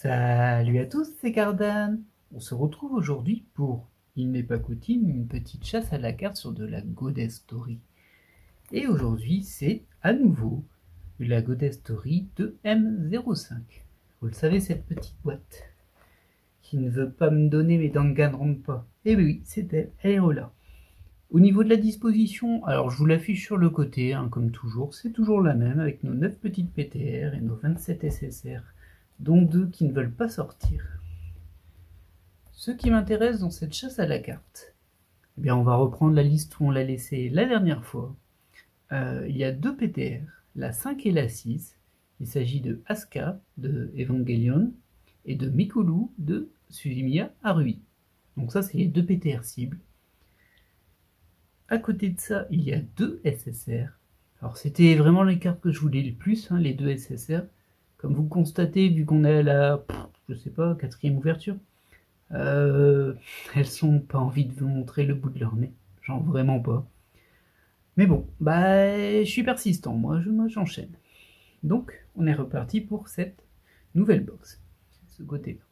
Salut à tous, c'est Cardan. On se retrouve aujourd'hui pour, il n'est pas coutume, une petite chasse à la carte sur de la Goddess Story. Et aujourd'hui, c'est à nouveau la Goddess Story de M05. Vous le savez, cette petite boîte qui ne veut pas me donner mes Danganronpa. Eh oui, c'est elle, elle est là. Au niveau de la disposition, alors je vous l'affiche sur le côté, comme toujours, c'est toujours la même, avec nos 9 petites PTR et nos 27 SSR, dont 2 qui ne veulent pas sortir. Ce qui m'intéresse dans cette chasse à la carte, eh bien on va reprendre la liste où on l'a laissée la dernière fois. Il y a 2 PTR, la 5 et la 6. Il s'agit de Asuka de Evangelion et de Mikulu de Suzumiya Haruhi. Donc ça c'est les 2 PTR cibles. À côté de ça, il y a 2 SSR. Alors c'était vraiment les cartes que je voulais le plus, les 2 SSR. Comme vous le constatez, vu qu'on est à la, je sais pas, 4e ouverture, elles sont pas envie de vous montrer le bout de leur nez. Genre vraiment pas. Mais bon, je suis persistant, moi j'enchaîne. Donc, on est reparti pour cette nouvelle box. Ce côté-là.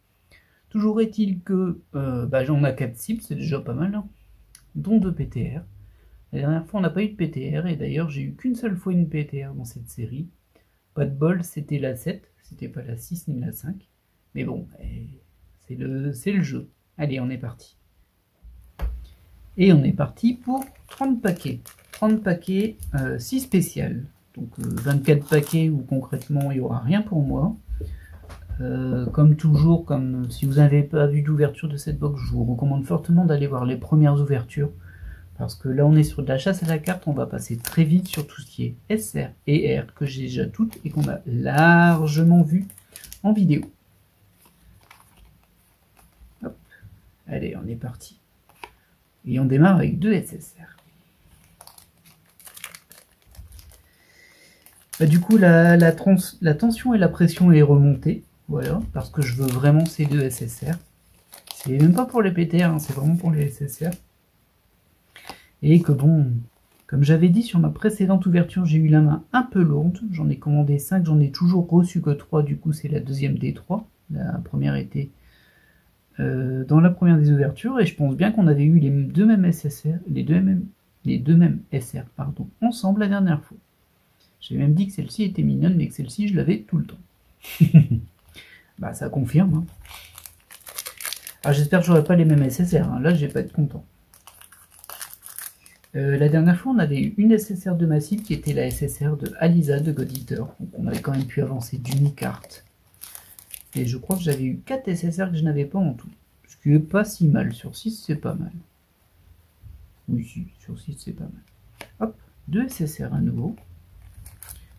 Toujours est-il que j'en ai 4 cibles, c'est déjà pas mal, dont 2 PTR. La dernière fois, on n'a pas eu de PTR, et d'ailleurs, j'ai eu qu'une seule fois une PTR dans cette série. Pas de bol, c'était la 7, c'était pas la 6 ni la 5. Mais bon, c'est le jeu. Allez, on est parti. Et on est parti pour 30 paquets. 30 paquets, 6 spéciales. Donc 24 paquets où concrètement, il n'y aura rien pour moi. Comme toujours, comme si vous n'avez pas vu d'ouverture de cette box, je vous recommande fortement d'aller voir les premières ouvertures. Parce que là, on est sur de la chasse à la carte, on va passer très vite sur tout ce qui est SR et R, que j'ai déjà toutes et qu'on a largement vu en vidéo. Hop. Allez, on est parti. Et on démarre avec 2 SSR. Du coup, la tension et la pression est remontée. Voilà, parce que je veux vraiment ces 2 SSR. C'est même pas pour les PTR, c'est vraiment pour les SSR. Et que bon, comme j'avais dit sur ma précédente ouverture, j'ai eu la main un peu lourde. J'en ai commandé 5, j'en ai toujours reçu que 3, du coup c'est la deuxième des 3. La première était dans la première des ouvertures, et je pense bien qu'on avait eu les deux mêmes SSR, les deux mêmes SR, pardon, ensemble la dernière fois. J'ai même dit que celle-ci était mignonne, mais que celle-ci je l'avais tout le temps. Ça confirme. Alors j'espère que j'aurai pas les mêmes SSR, là je vais pas être content. La dernière fois, on avait eu une SSR de Massive qui était la SSR de Alisa de God Eater. Donc on avait quand même pu avancer d'une carte. Et je crois que j'avais eu 4 SSR que je n'avais pas en tout. Ce qui est pas si mal. Sur 6, c'est pas mal. Oui, si, sur 6, c'est pas mal. Hop, 2 SSR à nouveau.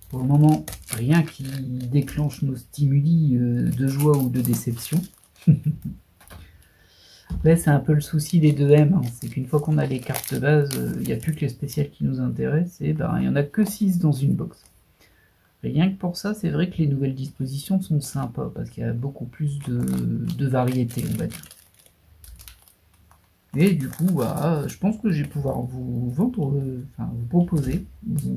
Pour le moment, rien qui déclenche nos stimuli de joie ou de déception. Là, c'est un peu le souci des 2M, c'est qu'une fois qu'on a les cartes de base, il n'y a plus que les spéciales qui nous intéressent, et il n'y en a que 6 dans une box. Rien que pour ça, c'est vrai que les nouvelles dispositions sont sympas, parce qu'il y a beaucoup plus de variété, on va dire. Et du coup, je pense que je vais pouvoir vous vendre, vous proposer, des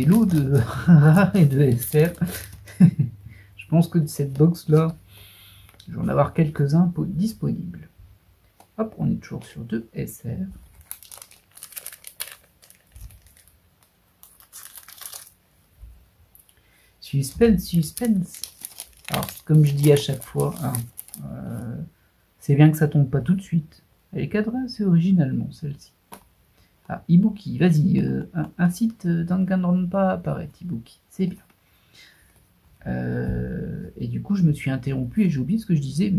lots de rares et de SR. Je pense que de cette box-là, je vais en avoir quelques-uns disponibles. Hop, on est toujours sur 2 SR. Suspense, suspense. Alors, comme je dis à chaque fois, c'est bien que ça tombe pas tout de suite. Elle est cadrée assez originalement, celle-ci. Ah, Ibuki, vas-y, un site Danganronpa apparaît, Ibuki, c'est bien. Et du coup, je me suis interrompu et j'ai oublié ce que je disais.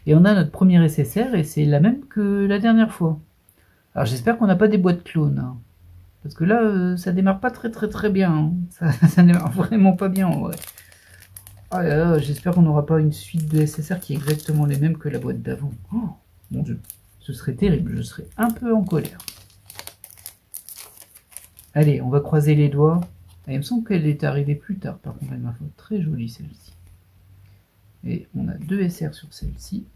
Et on a notre premier SSR et c'est la même que la dernière fois. Alors j'espère qu'on n'a pas des boîtes clones. Parce que là, ça démarre pas très bien. Ça démarre vraiment pas bien en vrai. Ah là là, j'espère qu'on n'aura pas une suite de SSR qui est exactement les mêmes que la boîte d'avant. Oh, mon dieu, ce serait terrible, je serais un peu en colère. Allez, on va croiser les doigts. Il me semble qu'elle est arrivée plus tard, par contre, elle m'a fait très jolie celle-ci. Et on a 2 SR sur celle-ci.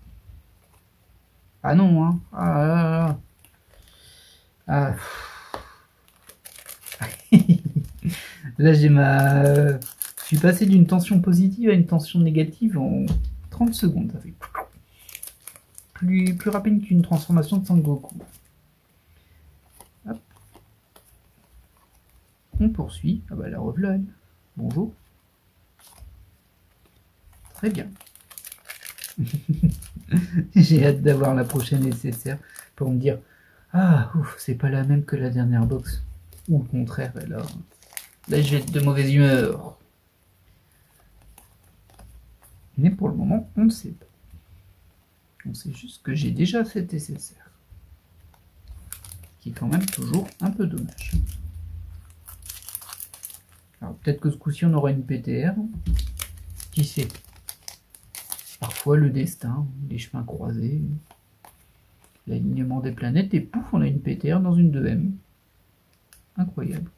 Ah non, hein. Ah là là. Ah. Là, j'ai ma suis passé d'une tension positive à une tension négative en 30 secondes. Ça fait plus rapide qu'une transformation de Sangoku. Hop. On poursuit. Ah bah la revoilà. Bonjour. Très bien. J'ai hâte d'avoir la prochaine nécessaire pour me dire ah ouf, c'est pas la même que la dernière box. Ou le contraire, alors. Là je vais être de mauvaise humeur. Mais pour le moment, on ne sait pas. On sait juste que j'ai déjà fait nécessaire. Ce qui est quand même toujours un peu dommage. Alors peut-être que ce coup-ci on aura une PTR. Qui sait? Parfois le destin, les chemins croisés, l'alignement des planètes, et pouf, on a une PTR dans une 2M. Incroyable.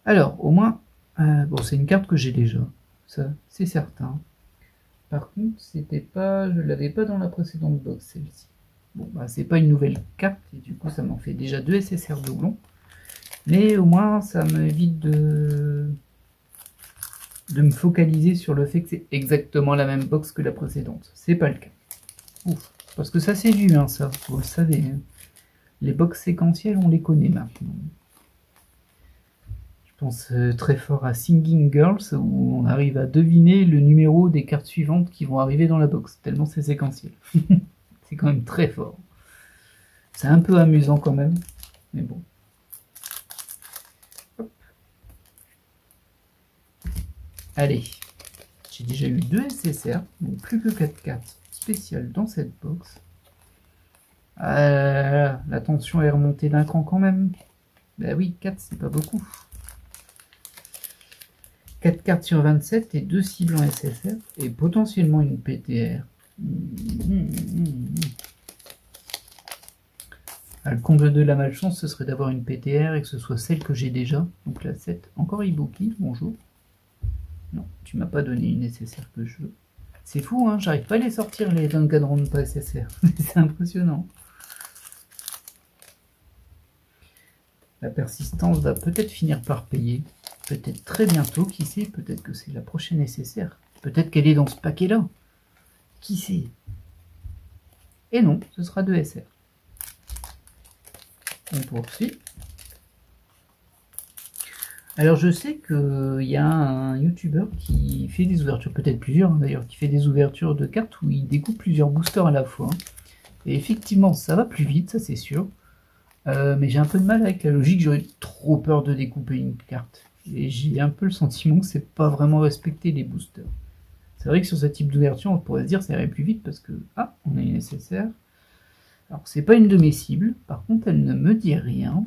Alors, au moins, bon, c'est une carte que j'ai déjà, ça, c'est certain. Par contre, c'était pas, je l'avais pas dans la précédente box, celle-ci. Bon, bah, c'est pas une nouvelle carte, et du coup, ça m'en fait déjà 2 SSR doublons. Mais au moins, ça m'évite de me focaliser sur le fait que c'est exactement la même box que la précédente. C'est pas le cas. Ouf. Parce que ça c'est vu, hein, ça, vous le savez. Hein. Les box séquentielles, on les connaît maintenant. Je pense très fort à Singing Girls, où on arrive à deviner le numéro des cartes suivantes qui vont arriver dans la box, tellement c'est séquentiel. C'est quand même très fort. C'est un peu amusant quand même, mais bon. Hop. Allez, j'ai déjà eu 2 SSR, donc plus que 4 cartes spéciales dans cette box. Ah, la tension est remontée d'un cran quand même. Bah oui, 4 c'est pas beaucoup. 4 cartes sur 27 et 2 cibles en SSR et potentiellement une PTR. Le comble de la malchance, ce serait d'avoir une PTR et que ce soit celle que j'ai déjà. Donc la 7. Encore Ibuki, bonjour. Non, tu m'as pas donné une SSR que je veux. C'est fou, hein, j'arrive pas à les sortir les Danganronpa pas SSR. C'est impressionnant. La persistance va peut-être finir par payer. Peut-être très bientôt, qui sait, peut-être que c'est la prochaine nécessaire. Peut-être qu'elle est dans ce paquet-là. Qui sait? Et non, ce sera 2 SR. On poursuit. Alors je sais qu'il y a un youtubeur qui fait des ouvertures, peut-être plusieurs d'ailleurs, qui fait des ouvertures de cartes où il découpe plusieurs boosters à la fois. Et effectivement, ça va plus vite, ça c'est sûr. Mais j'ai un peu de mal avec la logique, j'aurais trop peur de découper une carte. Et j'ai un peu le sentiment que c'est pas vraiment respecter les boosters. C'est vrai que sur ce type d'ouverture, on pourrait se dire que ça irait plus vite parce que, ah, on a une nécessaire. Alors c'est pas une de mes cibles, par contre elle ne me dit rien.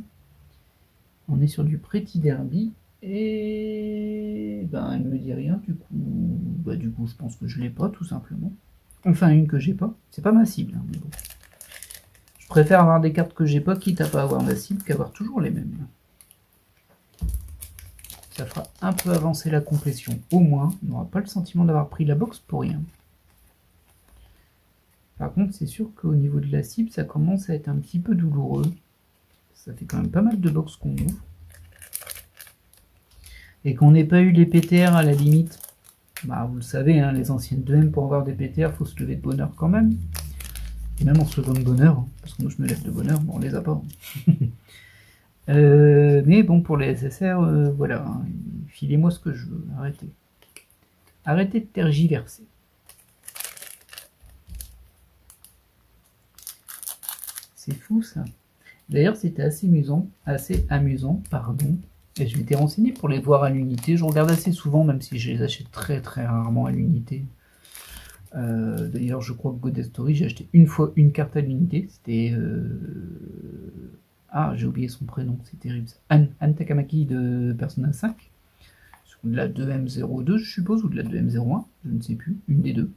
On est sur du Pretty Derby et ben elle me dit rien du coup je pense que je l'ai pas tout simplement. Enfin une que j'ai pas, c'est pas ma cible hein, mais bon. Je préfère avoir des cartes que j'ai pas quitte à pas avoir ma cible qu'avoir toujours les mêmes. Ça fera un peu avancer la complétion au moins, on n'aura pas le sentiment d'avoir pris la box pour rien. Par contre c'est sûr qu'au niveau de la cible ça commence à être un petit peu douloureux. Ça fait quand même pas mal de box qu'on ouvre. Et qu'on n'ait pas eu les PTR à la limite, bah vous le savez, hein, les anciennes 2M pour avoir des PTR, faut se lever de bonheur quand même. Et même en se levant de bonheur, hein, parce que moi je me lève de bonheur, bon on les a pas. Mais bon pour les SSR, voilà, hein, filez-moi ce que je veux, arrêtez. Arrêtez de tergiverser. C'est fou ça. D'ailleurs c'était assez amusant, pardon. Et je m'étais renseigné pour les voir à l'unité. Je regarde assez souvent, même si je les achète très très rarement à l'unité. D'ailleurs, je crois que Goddess Story, j'ai acheté une fois une carte à l'unité. C'était... Ah, j'ai oublié son prénom, c'est terrible. Anne Takamaki de Persona 5. Sur de la 2M02, je suppose, ou de la 2M01, je ne sais plus, une des deux.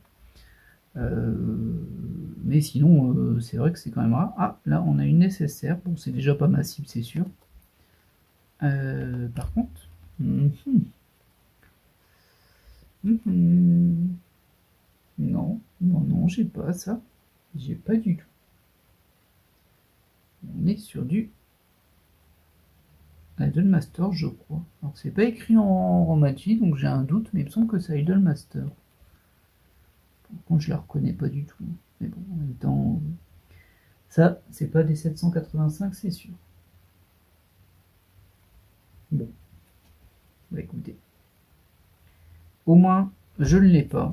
Mais sinon, c'est vrai que c'est quand même rare. Ah, là, on a une nécessaire. Bon, c'est déjà pas ma cible, c'est sûr. Par contre, non, j'ai pas ça. J'ai pas du tout. On est sur du Idolmaster, je crois. Alors c'est pas écrit en Romaji, donc j'ai un doute, mais il me semble que c'est Idolmaster. Par contre, je la reconnais pas du tout. Mais bon, en même temps, ça, c'est pas des 785, c'est sûr. Bon, bah écoutez. Au moins, je ne l'ai pas.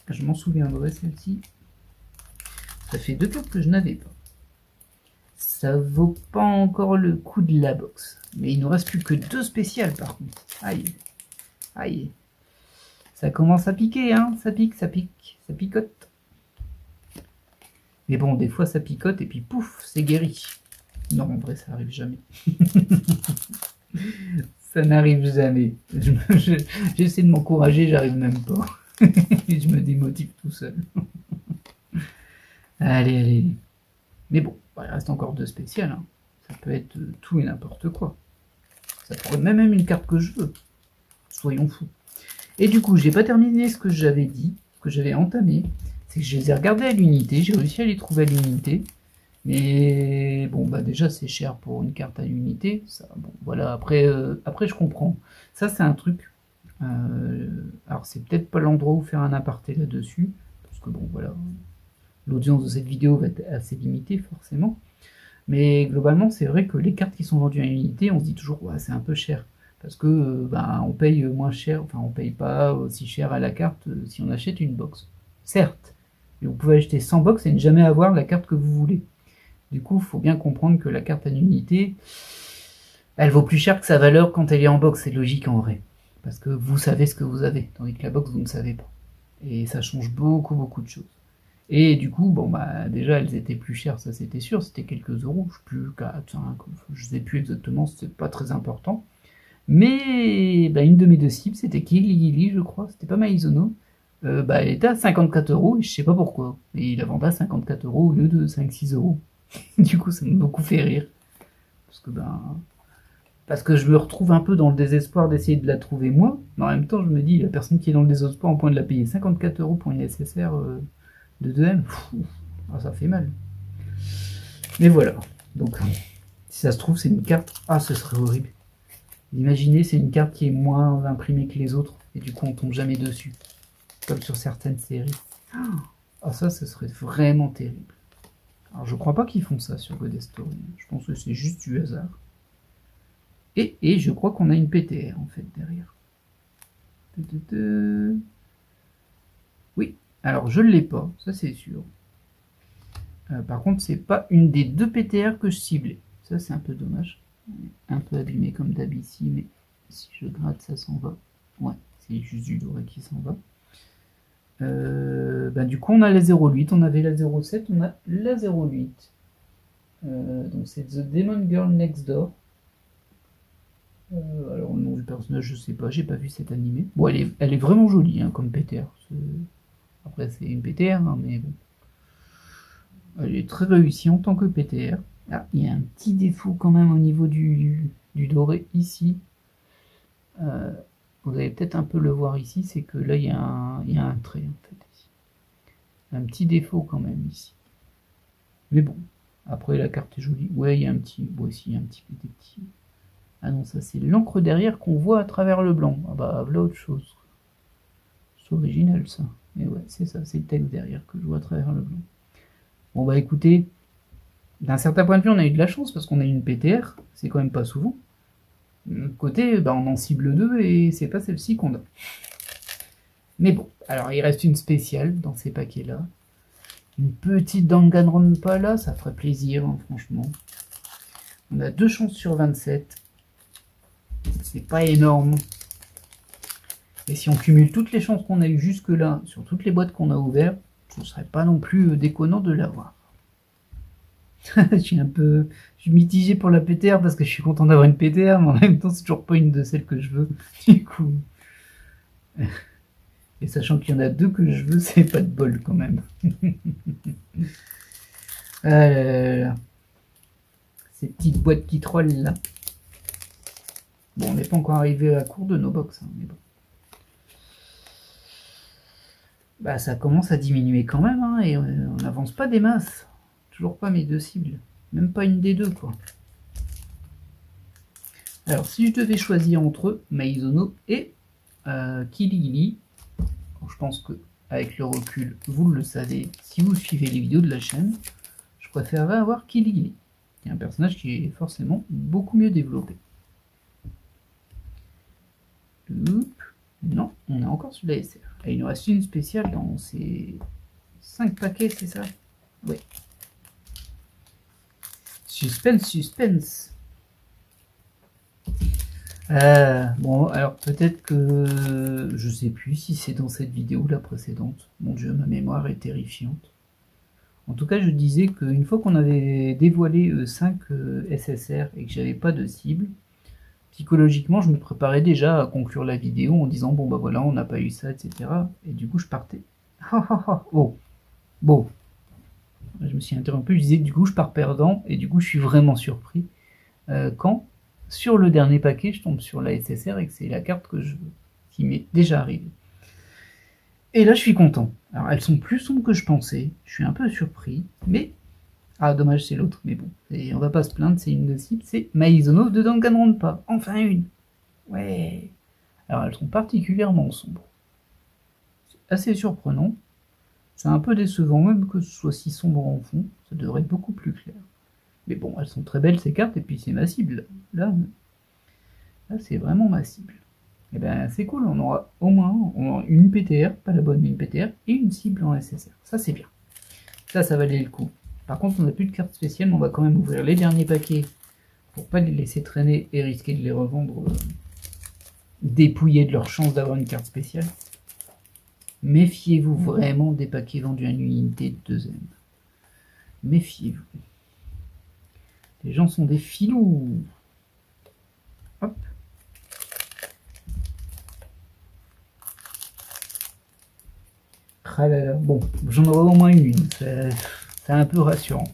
Je m'en souviendrai, celle-ci. Ça fait 2 cartes que je n'avais pas. Ça vaut pas encore le coup de la box. Mais il nous reste plus que 2 spéciales par contre. Aïe. Aïe. Ça commence à piquer, hein. Ça pique, ça pique, ça picote. Mais bon, des fois ça picote et puis pouf, c'est guéri. Non, en vrai, ça arrive jamais. Ça n'arrive jamais. J'essaie de m'encourager, j'arrive même pas. Et je me démotive tout seul. Allez, allez. Mais bon, il reste encore 2 spéciales. Hein. Ça peut être tout et n'importe quoi. Ça pourrait même être une carte que je veux. Soyons fous. Et du coup, j'ai pas terminé ce que j'avais dit, ce que j'avais entamé. C'est que je les ai regardés à l'unité. J'ai réussi à les trouver à l'unité. Mais bon, bah déjà, c'est cher pour une carte à l'unité. Ça, bon, voilà, après, je comprends. Ça, c'est un truc. Alors, c'est peut-être pas l'endroit où faire un aparté là-dessus. Parce que bon, voilà. L'audience de cette vidéo va être assez limitée, forcément. Mais globalement, c'est vrai que les cartes qui sont vendues à l'unité, on se dit toujours, ouais, c'est un peu cher. Parce que ben, on paye moins cher, enfin on paye pas aussi cher à la carte si on achète une box. Certes, mais vous pouvez acheter 100 box et ne jamais avoir la carte que vous voulez. Du coup, il faut bien comprendre que la carte à l'unité, elle vaut plus cher que sa valeur quand elle est en box. C'est logique en vrai. Parce que vous savez ce que vous avez, tandis que la box, vous ne savez pas. Et ça change beaucoup, beaucoup de choses. Et du coup, bon bah déjà elles étaient plus chères, ça c'était sûr, c'était quelques euros, je sais plus, 4, 5, je sais plus exactement, c'était pas très important. Mais bah, une de mes 2 cibles, c'était Kili, je crois, c'était pas Maizono. Bah, elle était à 54 € et je sais pas pourquoi. Et il la vendait à 54 € au lieu de 5-6 €. Du coup, ça m'a beaucoup fait rire. Parce que je me retrouve un peu dans le désespoir d'essayer de la trouver moi, mais en même temps, je me dis, la personne qui est dans le désespoir en point de la payer 54 € pour une SSR de 2M, ça fait mal. Mais voilà. Donc, si ça se trouve, c'est une carte. Ah, ce serait horrible. Imaginez, c'est une carte qui est moins imprimée que les autres, et du coup, on tombe jamais dessus. Comme sur certaines séries. Ah, ça, ce serait vraiment terrible. Alors, je crois pas qu'ils font ça sur God Story. Je pense que c'est juste du hasard. Et je crois qu'on a une PTR, en fait, derrière. Oui, alors je ne l'ai pas, ça c'est sûr. Par contre, c'est pas une des 2 PTR que je ciblais. Ça, c'est un peu dommage. Un peu abîmé comme d'hab ici, mais si je gratte, ça s'en va. Ouais, c'est juste du doré qui s'en va. Du coup, on a la 08, on avait la 07, on a la 08. Donc c'est The Demon Girl Next Door. Alors le nom du personnage, je sais pas, j'ai pas vu cet animé. Bon, elle est vraiment jolie hein, comme PTR. Après, c'est une PTR, hein, mais bon. Elle est très réussie en tant que PTR. Ah, il y a un petit défaut quand même au niveau du doré ici. Vous allez peut-être un peu le voir ici, c'est que là, il y a un trait en fait. Ici. Un petit défaut quand même ici. Mais bon, après la carte est jolie. Ouais, il y a un petit... Bon, ici, il y a un petit côté petit... Ah non, ça c'est l'encre derrière qu'on voit à travers le blanc. Ah bah, voilà autre chose. C'est original ça. Mais ouais, c'est ça, c'est le texte derrière que je vois à travers le blanc. Bon bah écoutez, d'un certain point de vue, on a eu de la chance parce qu'on a eu une PTR, c'est quand même pas souvent. De l'autre côté, bah, on en cible 2 et c'est pas celle-ci qu'on a. Mais bon, alors il reste une spéciale dans ces paquets-là. Une petite Danganronpa, ça ferait plaisir, hein, franchement. On a 2 chances sur 27. C'est pas énorme. Et si on cumule toutes les chances qu'on a eues jusque-là, sur toutes les boîtes qu'on a ouvertes, ce serait pas non plus déconnant de l'avoir. Je suis mitigé pour la PTR parce que je suis content d'avoir une PTR, mais en même temps, c'est toujours pas une de celles que je veux. Du coup. Et sachant qu'il y en a 2 que je veux, c'est pas de bol quand même. Ah là là. Ces petites boîtes qui trollent là. Bon, on n'est pas encore arrivé à court de nos box, hein, mais bon. Bah, ça commence à diminuer quand même, hein, et on n'avance pas des masses. Toujours pas mes 2 cibles. Même pas une des 2, quoi. Alors, si je devais choisir entre Maizono et Kiligili, je pense que avec le recul, vous le savez, si vous suivez les vidéos de la chaîne, je préférerais avoir Kiligili, qui est un personnage qui est forcément beaucoup mieux développé. Non, on est encore sur la SR. Et il nous reste une spéciale dans ces 5 paquets, c'est ça? Oui. Suspense, suspense. Bon, alors peut-être que je sais plus si c'est dans cette vidéo ou la précédente. Mon Dieu, ma mémoire est terrifiante. En tout cas, je disais qu'une fois qu'on avait dévoilé 5 SSR et que j'avais pas de cible, psychologiquement, je me préparais déjà à conclure la vidéo en disant bon bah voilà, on n'a pas eu ça, etc. Et du coup, je partais. Oh, bon. Je me suis interrompu, je disais que du coup, je pars perdant et du coup, je suis vraiment surpris quand sur le dernier paquet, je tombe sur la SSR et que c'est la carte qui m'est déjà arrivée. Et là, je suis content. Alors, elles sont plus sombres que je pensais. Je suis un peu surpris, mais... Ah, dommage, c'est l'autre, mais bon. Et on va pas se plaindre, c'est une de cible. C'est Maizono de Danganronpa. Enfin une. Ouais. Alors, elles sont particulièrement sombres. C'est assez surprenant. C'est un peu décevant, même que ce soit si sombre en fond. Ça devrait être beaucoup plus clair. Mais bon, elles sont très belles ces cartes, et puis c'est ma cible. Là c'est vraiment ma cible. Et ben c'est cool, on aura au moins une PTR, pas la bonne, mais une PTR, et une cible en SSR. Ça c'est bien. Ça valait le coup. Par contre, on n'a plus de cartes spéciales, mais on va quand même ouvrir les derniers paquets pour pas les laisser traîner et risquer de les revendre dépouillés de leur chance d'avoir une carte spéciale. Méfiez-vous vraiment des paquets vendus à une unité de 2M. Méfiez-vous. Les gens sont des filous. Hop. Ah là là. Bon, j'en aurai au moins une. C'est un peu rassurant.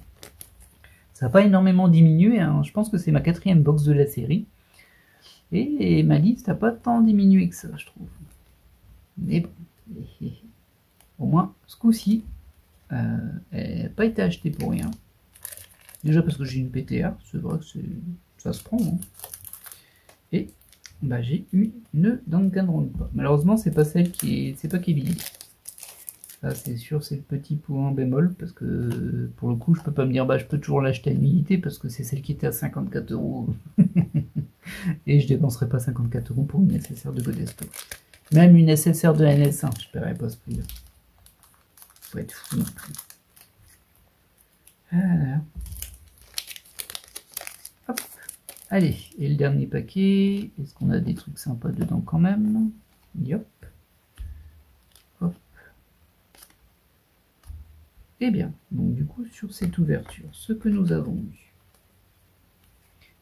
Ça n'a pas énormément diminué. Hein. Je pense que c'est ma 4e box de la série. Et ma liste n'a pas tant diminué que ça, je trouve. Mais bon. Au moins, ce coup-ci, elle n'a pas été achetée pour rien. Déjà parce que j'ai une PTR, c'est vrai que ça se prend. Hein. Et bah, j'ai une Danganronpa. Malheureusement, c'est pas celle qui est. C'est pas Kevin. Ça, c'est sûr, c'est le petit point bémol. Parce que pour le coup, je peux pas me dire, bah, je peux toujours l'acheter à une unité parce que c'est celle qui était à 54 €. Et je dépenserai pas 54 € pour une SSR de Godesto. Même une SSR de NS1, je paierai pas ce prix-là. Faut être fou non plus. Voilà. Hop. Allez, et le dernier paquet, est-ce qu'on a des trucs sympas dedans quand même? Yop. Hop. Eh bien, donc du coup, sur cette ouverture, ce que nous avons eu.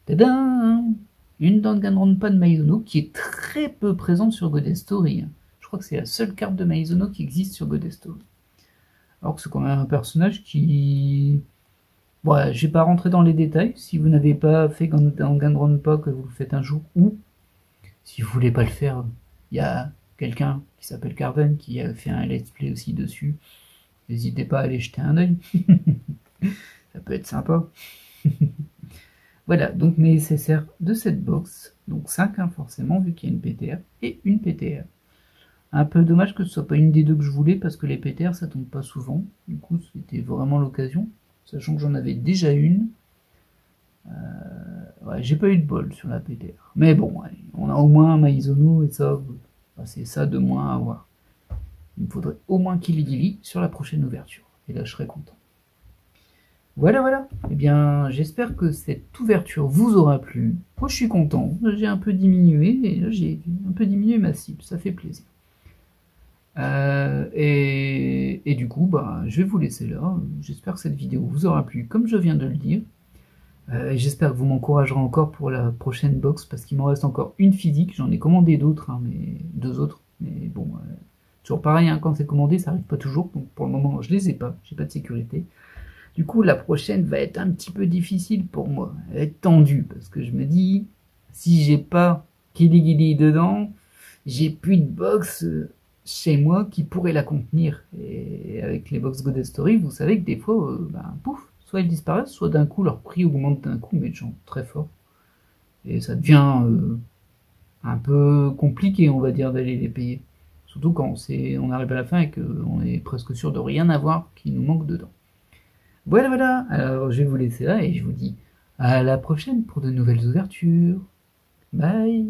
Tadam! Une Danganronpa de Maizono qui est très peu présente sur God Story. Je crois que c'est la seule carte de Maizono qui existe sur God Story. Alors que c'est quand même un personnage qui... Bon, je vais pas rentrer dans les détails. Si vous n'avez pas fait Danganronpa, que vous le faites un jour, ou si vous voulez pas le faire, il y a quelqu'un qui s'appelle Carven qui a fait un let's play aussi dessus. N'hésitez pas à aller jeter un oeil. Ça peut être sympa. Voilà, donc mes SSR de cette box. Donc 5 hein, forcément, vu qu'il y a une PTR et une PTR. Un peu dommage que ce soit pas une des deux que je voulais, parce que les PTR ça tombe pas souvent. Du coup, c'était vraiment l'occasion. Sachant que j'en avais déjà une. Ouais, j'ai pas eu de bol sur la PTR. Mais bon, allez, on a au moins un Maizono et ça, c'est ça de moins à avoir. Il me faudrait au moins Kiligili sur la prochaine ouverture. Et là, je serais content. Voilà. Eh bien, j'espère que cette ouverture vous aura plu. Moi, je suis content. J'ai un peu diminué, et là, j'ai un peu diminué ma cible. Ça fait plaisir. Et du coup, bah, je vais vous laisser là. J'espère que cette vidéo vous aura plu, comme je viens de le dire. J'espère que vous m'encouragerez encore pour la prochaine box, parce qu'il m'en reste encore une physique. J'en ai commandé d'autres, hein, mais 2 autres. Mais bon, toujours pareil, hein, quand c'est commandé, ça arrive pas toujours. Donc pour le moment, je les ai pas. J'ai pas de sécurité. Du coup, la prochaine va être un petit peu difficile pour moi. Elle va être tendue, parce que je me dis, si j'ai pas Kiligili dedans, j'ai plus de box chez moi qui pourrait la contenir. Et avec les box God Story, vous savez que des fois, pouf, soit ils disparaissent, soit d'un coup leur prix augmente d'un coup, mais genre très fort. Et ça devient un peu compliqué, on va dire, d'aller les payer. Surtout quand on arrive à la fin et qu'on est presque sûr de rien avoir qui nous manque dedans. Voilà, alors je vais vous laisser là et je vous dis à la prochaine pour de nouvelles ouvertures. Bye.